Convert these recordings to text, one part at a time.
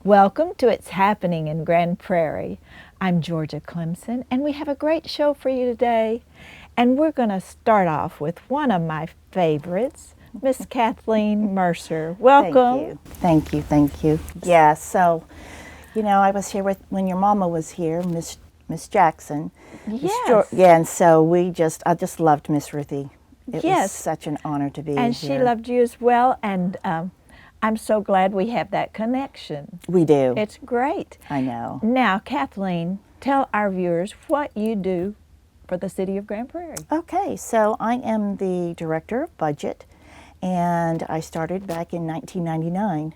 Welcome to It's Happening in Grand Prairie. I'm Georgia Clemson, and we have a great show for you today. And we're going to start off with one of my favorites, Miss Kathleen Mercer. Welcome. Thank you. Thank you. Thank you. Yeah, so, I was here when your mama was here, Miss Jackson. Yes. Yeah, and so I just loved Miss Ruthie. It Yes. was such an honor to be And here. she loved you as well, and I'm so glad we have that connection. We do. It's great. I know. Now, Kathleen, tell our viewers what you do for the City of Grand Prairie. Okay, so I am the Director of Budget, and I started back in 1999.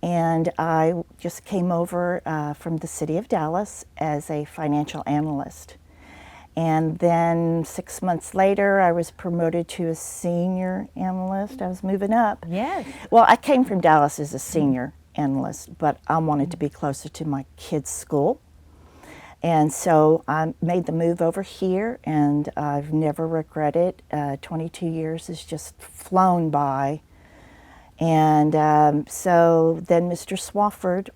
And I just came over from the City of Dallas as a financial analyst. And then 6 months later, I was promoted to a senior analyst. I was moving up. Yes. Well, I came from Dallas as a senior analyst, but I wanted to be closer to my kids' school. And so I made the move over here, and I've never regretted it. 22 years has just flown by. And so then Mr. Swafford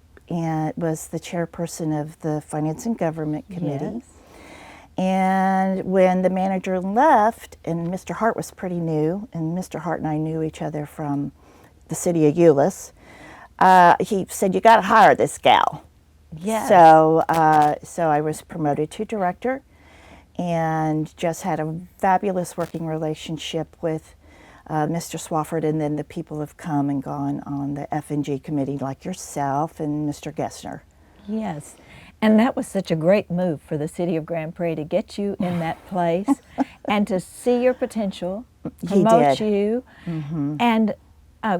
was the chairperson of the Finance and Government Committee. Yes. And when the manager left, and Mr. Hart was pretty new, and Mr. Hart and I knew each other from the city of Euless, he said, "You got to hire this gal." Yes. So I was promoted to director, and just had a fabulous working relationship with Mr. Swafford, and then the people have come and gone on the F&G committee, like yourself and Mr. Gessner. Yes. And that was such a great move for the City of Grand Prairie to get you in that place and to see your potential, promote you. Mm-hmm. And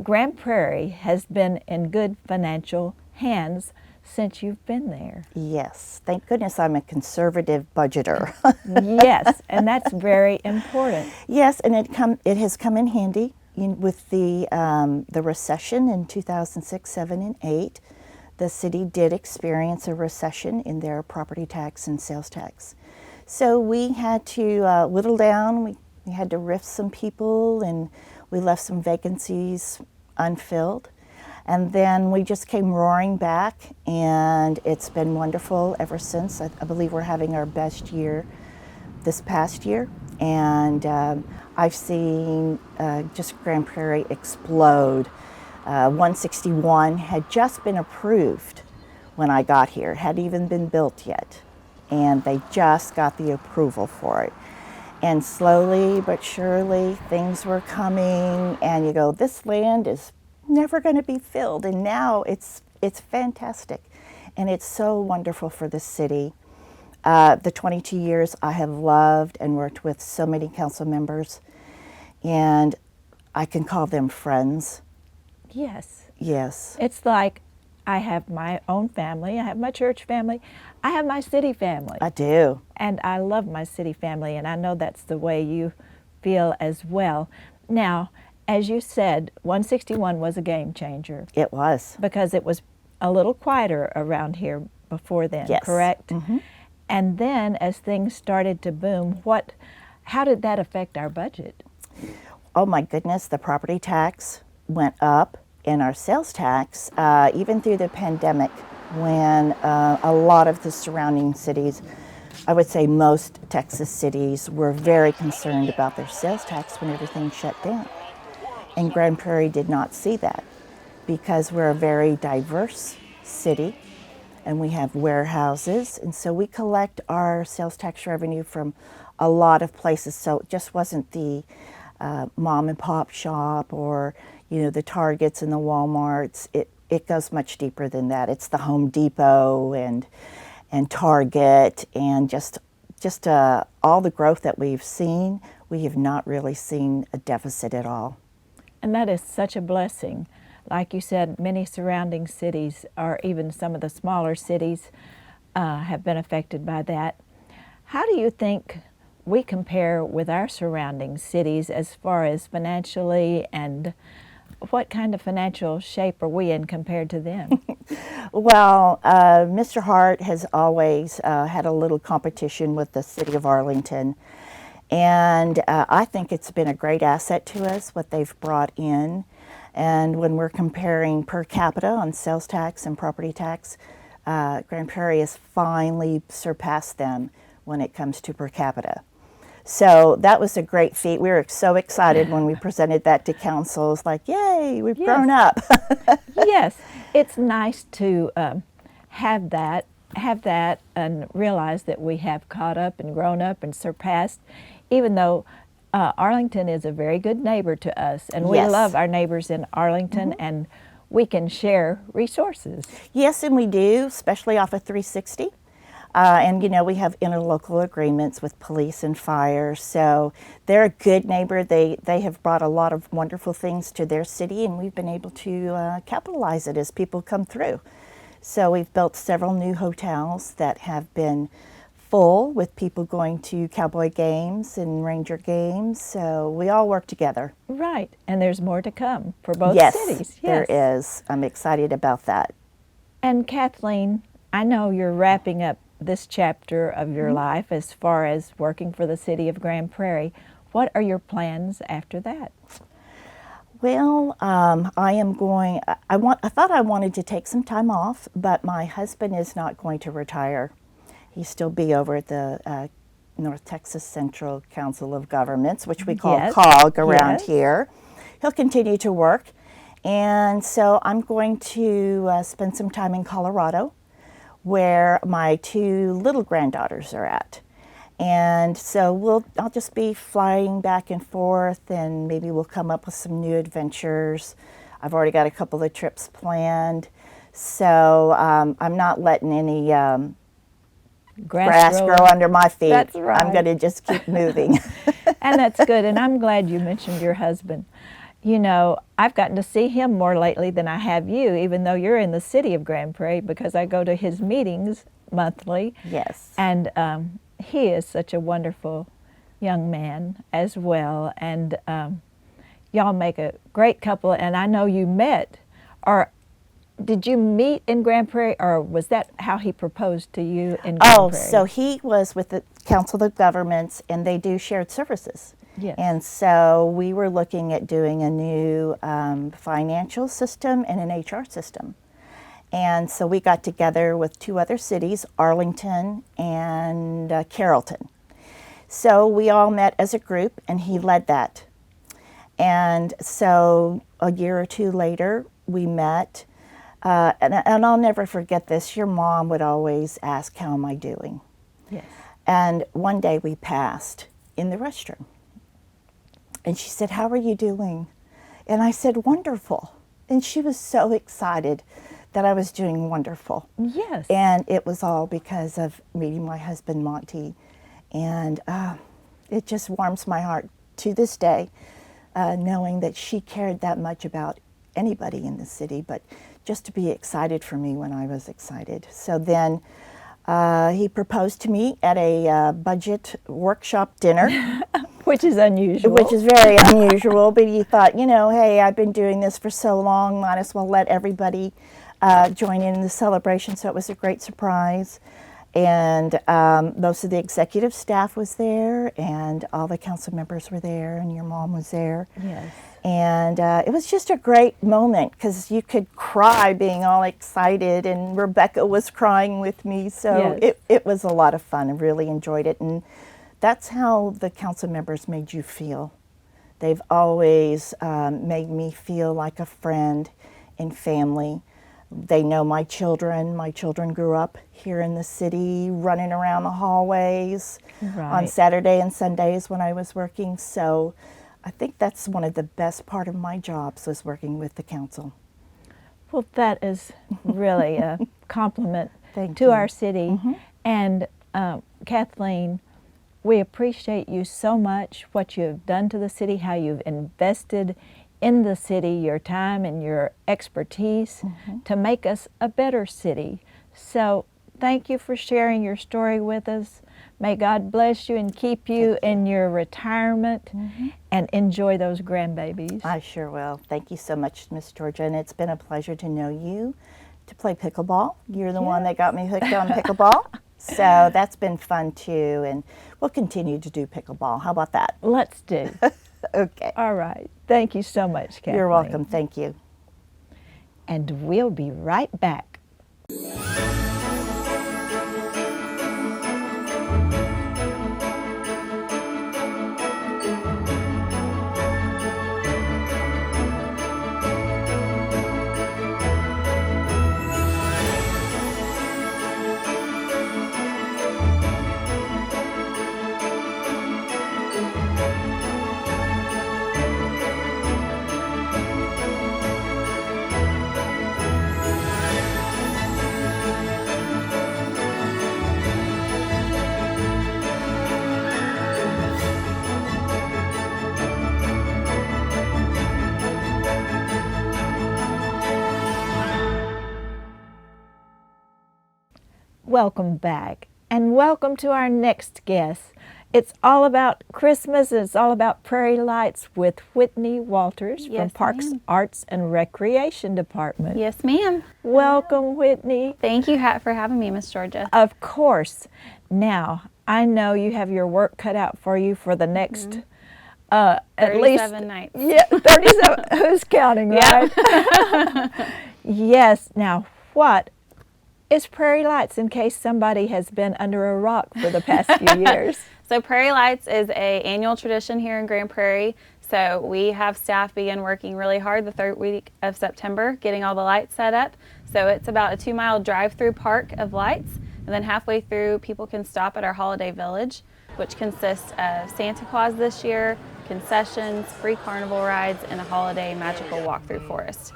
Grand Prairie has been in good financial hands since you've been there. Yes, thank goodness I'm a conservative budgeter. Yes, and that's very important. Yes, and it has come in handy with the recession in 2006, 7, and 8. The city did experience a recession in their property tax and sales tax. So we had to whittle down, we had to rift some people, and we left some vacancies unfilled. And then we just came roaring back, and it's been wonderful ever since. I believe we're having our best year this past year. And I've seen just Grand Prairie explode. 161 had just been approved when I got here. It hadn't even been built yet. And they just got the approval for it. And slowly but surely things were coming, and you go, this land is never going to be filled. And now it's fantastic. And it's so wonderful for the city. The 22 years I have loved and worked with so many council members, and I can call them friends. Yes. Yes. It's like I have my own family, I have my church family, I have my city family. I do. And I love my city family, and I know that's the way you feel as well. Now, as you said, 161 was a game changer. It was. Because it was a little quieter around here before then, Yes. correct? Mm-hmm. And then as things started to boom, how did that affect our budget? Oh my goodness, the property tax went up, and our sales tax, even through the pandemic, when a lot of the surrounding cities, I would say most Texas cities, were very concerned about their sales tax when everything shut down. And Grand Prairie did not see that, because we're a very diverse city, and we have warehouses, and so we collect our sales tax revenue from a lot of places. So it just wasn't the mom and pop shop, or the Targets and the Walmarts. It goes much deeper than that. It's the Home Depot and Target, and just all the growth that we've seen. We have not really seen a deficit at all. And that is such a blessing. Like you said, many surrounding cities, or even some of the smaller cities, have been affected by that. How do you think we compare with our surrounding cities as far as financially, and what kind of financial shape are we in compared to them? Well, Mr. Hart has always had a little competition with the city of Arlington. And I think it's been a great asset to us, what they've brought in. And when we're comparing per capita on sales tax and property tax, Grand Prairie has finally surpassed them when it comes to per capita. So that was a great feat. We were so excited when we presented that to council. It's like, yay, we've grown up. Yes, it's nice to have that, and realize that we have caught up and grown up and surpassed, even though Arlington is a very good neighbor to us, and we Yes. love our neighbors in Arlington, and we can share resources. Yes, and we do, especially off of 360. And you know, we have interlocal agreements with police and fire, so they're a good neighbor. They have brought a lot of wonderful things to their city, and we've been able to capitalize it as people come through. So we've built several new hotels that have been full with people going to Cowboy games and Ranger games. So we all work together. Right, and there's more to come for both Yes, cities. there is. I'm excited about that. And Kathleen, I know you're wrapping up this chapter of your life as far as working for the city of Grand Prairie. What are your plans after that? Well, I am going. I thought I wanted to take some time off, but my husband is not going to retire. He'll still be over at the North Texas Central Council of Governments, which we call Yes. COG around Yes. here. He'll continue to work, and so I'm going to spend some time in Colorado, where my two little granddaughters are at. And so I'll just be flying back and forth, and maybe we'll come up with some new adventures. I've already got a couple of trips planned. So I'm not letting any grass grow under my feet. That's right. I'm going to just keep moving. And that's good. And I'm glad you mentioned your husband. You know, I've gotten to see him more lately than I have you, even though you're in the city of Grand Prairie, because I go to his meetings monthly. Yes. And he is such a wonderful young man as well. And y'all make a great couple. And I know you met, or did you meet in Grand Prairie, or was that how he proposed to you in Grand Oh, Prairie? so he was with the Council of Governments, and they do shared services. Yes. And so we were looking at doing a new financial system and an HR system. And so we got together with two other cities, Arlington and Carrollton. So we all met as a group, and he led that. And so a year or two later, we met. And I'll never forget this. Your mom would always ask, how am I doing? Yes. And one day we passed in the restroom. And she said, how are you doing? And I said, wonderful. And she was so excited that I was doing wonderful. Yes. And it was all because of meeting my husband, Monty. And it just warms my heart to this day, knowing that she cared that much about anybody in the city, but just to be excited for me when I was excited. So then he proposed to me at a budget workshop dinner. Which is unusual. Which is very unusual, but he thought, you know, hey, I've been doing this for so long, might as well let everybody join in the celebration. So it was a great surprise. And most of the executive staff was there, and all the council members were there, and your mom was there. Yes. And it was just a great moment, because you could cry being all excited, and Rebecca was crying with me. So Yes. it was a lot of fun. I really enjoyed it. And that's how the council members made you feel. They've always made me feel like a friend and family. They know my children. My children grew up here in the city, running around the hallways on Right. Saturday and Sundays when I was working. So I think that's one of the best part of my jobs, was working with the council. Well, that is really a compliment Thank to you. our city. And Kathleen, we appreciate you so much, what you've done to the city, how you've invested in the city, your time and your expertise to make us a better city. So thank you for sharing your story with us. May God bless you and keep you in your retirement, and enjoy those grandbabies. I sure will. Thank you so much, Miss Georgia, and it's been a pleasure to know you, to play pickleball. You're the one that got me hooked on pickleball. So that's been fun too, and we'll continue to do pickleball. How about that? Let's do. Okay. All right. Thank you so much, Kathleen. You're welcome. Thank you. And we'll be right back. Welcome back, and welcome to our next guest. It's all about Christmas, and it's all about prairie lights with Whitney Walters Yes, from Parks, ma'am. Arts, and Recreation Department. Yes, ma'am. Welcome, Whitney. Thank you for having me, Miss Georgia. Of course. Now, I know you have your work cut out for you for the next at least 37 nights. Yeah, 37. Who's counting, right? Yes. Now, what is Prairie Lights, in case somebody has been under a rock for the past few years? So Prairie Lights is a annual tradition here in Grand Prairie. So we have staff begin working really hard the third week of September, getting all the lights set up. So it's about a 2-mile drive-through park of lights. And then halfway through, people can stop at our holiday village, which consists of Santa Claus this year, concessions, free carnival rides, and a holiday magical walk through forest.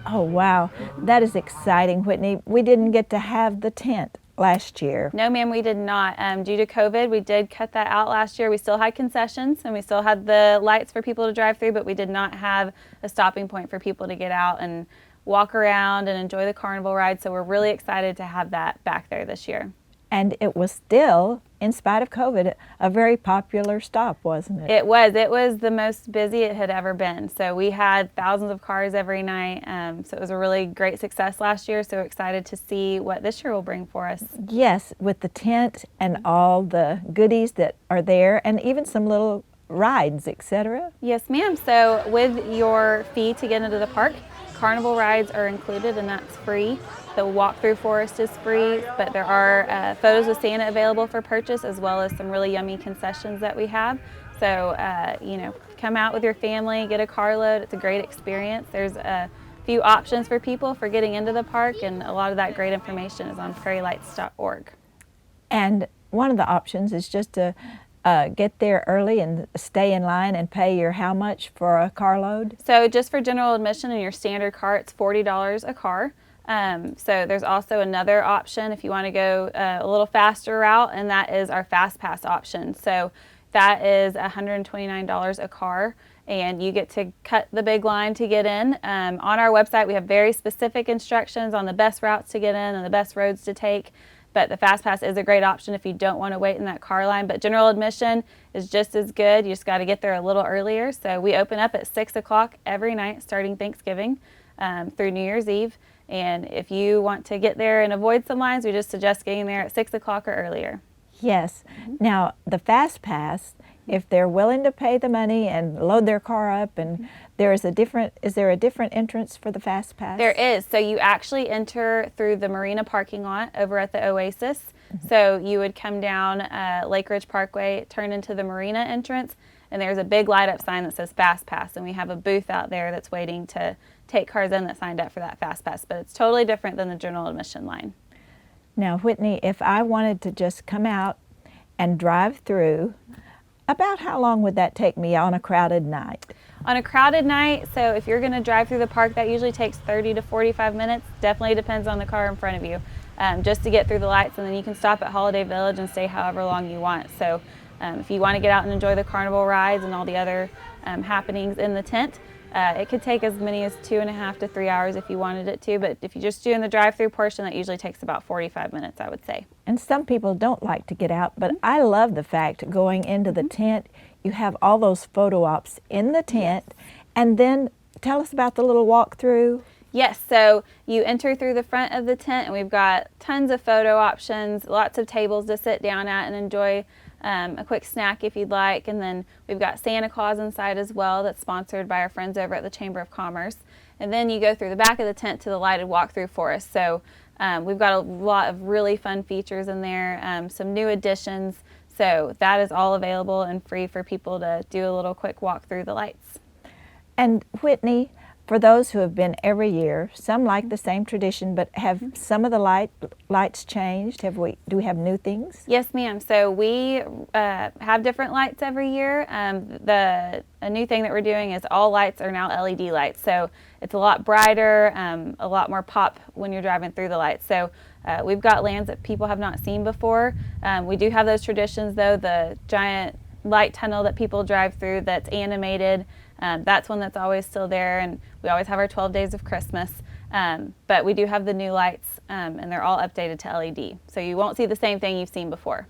Oh, wow. That is exciting, Whitney. We didn't get to have the tent last year. No, ma'am, we did not. Due to COVID, we did cut that out last year. We still had concessions and we still had the lights for people to drive through, but we did not have a stopping point for people to get out and walk around and enjoy the carnival ride. So we're really excited to have that back there this year. And it was still, in spite of COVID, a very popular stop, wasn't it? It was the most busy it had ever been. So we had thousands of cars every night. So it was a really great success last year. So excited to see what this year will bring for us. Yes, with the tent and all the goodies that are there, and even some little rides, etc. Yes, ma'am. So with your fee to get into the park, carnival rides are included and that's free. The walk through forest is free, but there are photos with Santa available for purchase, as well as some really yummy concessions that we have. So, come out with your family, get a carload. It's a great experience. There's a few options for people for getting into the park, and a lot of that great information is on prairielights.org. And one of the options is just to get there early and stay in line and pay your how much for a carload? So just for general admission in your standard car, it's $40 a car. So there's also another option if you want to go a little faster route, and that is our Fast Pass option. So that is $129 a car, and you get to cut the big line to get in. On our website, we have very specific instructions on the best routes to get in and the best roads to take. But the Fast Pass is a great option if you don't want to wait in that car line. But general admission is just as good. You just got to get there a little earlier. So we open up at 6 o'clock every night starting Thanksgiving through New Year's Eve. And if you want to get there and avoid some lines, we just suggest getting there at 6 o'clock or earlier. Yes. Now, the Fast Pass, if they're willing to pay the money and load their car up, and is there a different entrance for the Fast Pass? There is. So you actually enter through the marina parking lot over at the Oasis. So you would come down Lake Ridge Parkway, turn into the marina entrance, and there's a big light up sign that says Fast Pass, and we have a booth out there that's waiting to take cars in that signed up for that Fast Pass, but it's totally different than the general admission line. Now, Whitney, if I wanted to just come out and drive through, about how long would that take me on a crowded night? On a crowded night, so if you're going to drive through the park, that usually takes 30 to 45 minutes. Definitely depends on the car in front of you, just to get through the lights, and then you can stop at Holiday Village and stay however long you want. So if you want to get out and enjoy the carnival rides and all the other happenings in the tent, it could take as many as 2.5 to 3 hours if you wanted it to, but if you're just doing the drive-through portion, that usually takes about 45 minutes, I would say. And some people don't like to get out, but I love the fact going into the tent, you have all those photo ops in the tent, and then tell us about the little walkthrough. Yes, so you enter through the front of the tent, and we've got tons of photo options, lots of tables to sit down at and enjoy a quick snack if you'd like. And then we've got Santa Claus inside as well that's sponsored by our friends over at the Chamber of Commerce. And then you go through the back of the tent to the lighted walkthrough forest. So we've got a lot of really fun features in there, some new additions. So that is all available and free for people to do a little quick walk through the lights. And Whitney, for those who have been every year, some like the same tradition, but have some of the lights changed? Do we have new things? Yes, ma'am. So we have different lights every year. A new thing that we're doing is all lights are now LED lights. So it's a lot brighter, a lot more pop when you're driving through the lights. So we've got lands that people have not seen before. We do have those traditions though, the giant light tunnel that people drive through that's animated. That's one that's always still there, and we always have our 12 days of Christmas. But we do have the new lights, and they're all updated to LED. So you won't see the same thing you've seen before.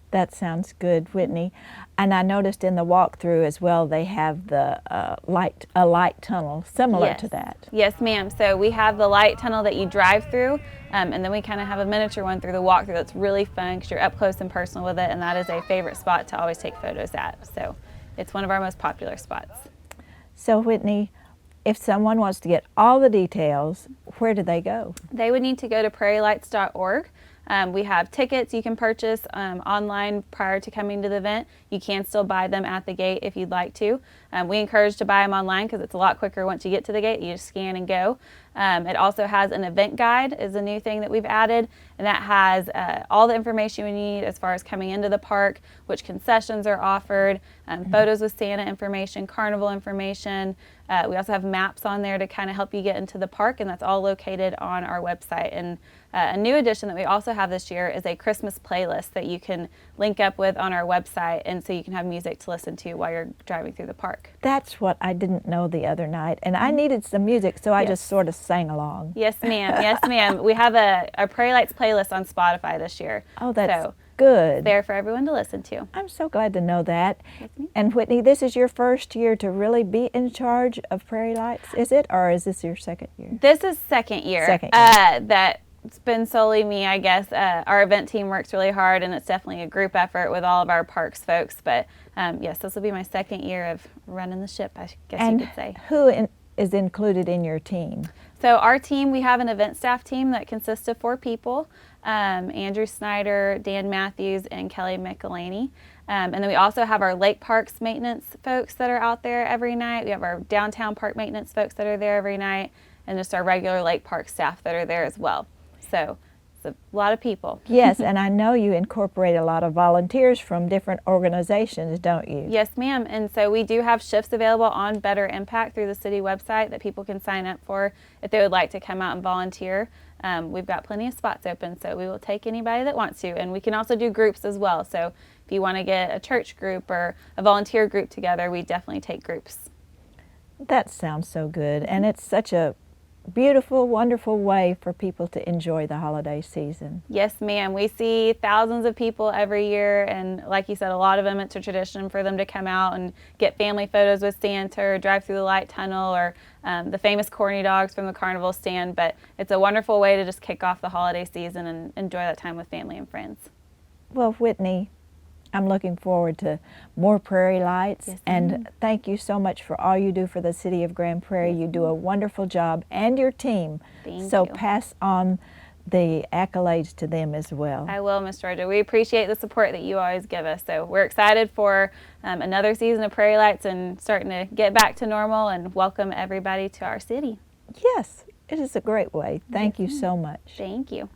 That sounds good, Whitney. And I noticed in the walkthrough as well, they have the a light tunnel similar to that. Yes, ma'am. So we have the light tunnel that you drive through, and then we kind of have a miniature one through the walkthrough that's really fun because you're up close and personal with it, and that is a favorite spot to always take photos at. So it's one of our most popular spots. So Whitney, if someone wants to get all the details, where do they go? They would need to go to prairielights.org. We have tickets you can purchase online prior to coming to the event. You can still buy them at the gate if you'd like to. We encourage to buy them online because it's a lot quicker once you get to the gate. You just scan and go. It also has an event guide is a new thing that we've added, and that has all the information we need as far as coming into the park, which concessions are offered, photos with Santa information, carnival information. We also have maps on there to kind of help you get into the park, and that's all located on our website. And a new addition that we also have this year is a Christmas playlist that you can link up with on our website, and so you can have music to listen to while you're driving through the park. That's what I didn't know the other night, and I needed some music, so I just sort of sang along. Yes, ma'am. Yes, ma'am. We have a Prairie Lights playlist on Spotify this year. Oh, that's so good. There for everyone to listen to. I'm so glad to know that. Yes, ma'am. And Whitney, this is your first year to really be in charge of Prairie Lights, is it? Or is this your second year? This is second year. That's been solely me, I guess. Our event team works really hard, and it's definitely a group effort with all of our parks folks. But yes, this will be my second year of running the ship, I guess you could say. Who is included in your team? So our team, we have an event staff team that consists of 4 people. Andrew Snyder, Dan Matthews, and Kelly McElhaney. And then we also have our lake parks maintenance folks that are out there every night. We have our downtown park maintenance folks that are there every night, and just our regular lake park staff that are there as well. So it's a lot of people. Yes, and I know you incorporate a lot of volunteers from different organizations, don't you? Yes, ma'am. And so we do have shifts available on Better Impact through the city website that people can sign up for if they would like to come out and volunteer. We've got plenty of spots open, so we will take anybody that wants to. And we can also do groups as well. So if you want to get a church group or a volunteer group together, we definitely take groups. That sounds so good. And it's such a beautiful, wonderful way for people to enjoy the holiday season. Yes, ma'am. We see thousands of people every year, and like you said, a lot of them, it's a tradition for them to come out and get family photos with Santa or drive through the light tunnel or the famous corny dogs from the carnival stand. But it's a wonderful way to just kick off the holiday season and enjoy that time with family and friends. Well, Whitney, I'm looking forward to more Prairie Lights, and thank you so much for all you do for the city of Grand Prairie. You do a wonderful job, and your team. So pass on the accolades to them as well. I will, Ms. Georgia. We appreciate the support that you always give us. So we're excited for another season of Prairie Lights and starting to get back to normal and welcome everybody to our city. Yes, it is a great way. Thank you so much. Thank you.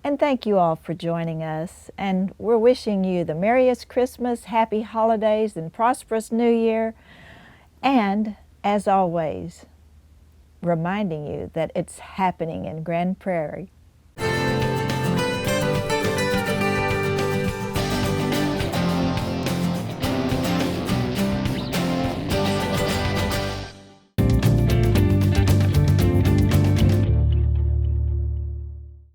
And thank you all for joining us. And we're wishing you the merriest Christmas, happy holidays, and prosperous New Year. And as always, reminding you that it's happening in Grand Prairie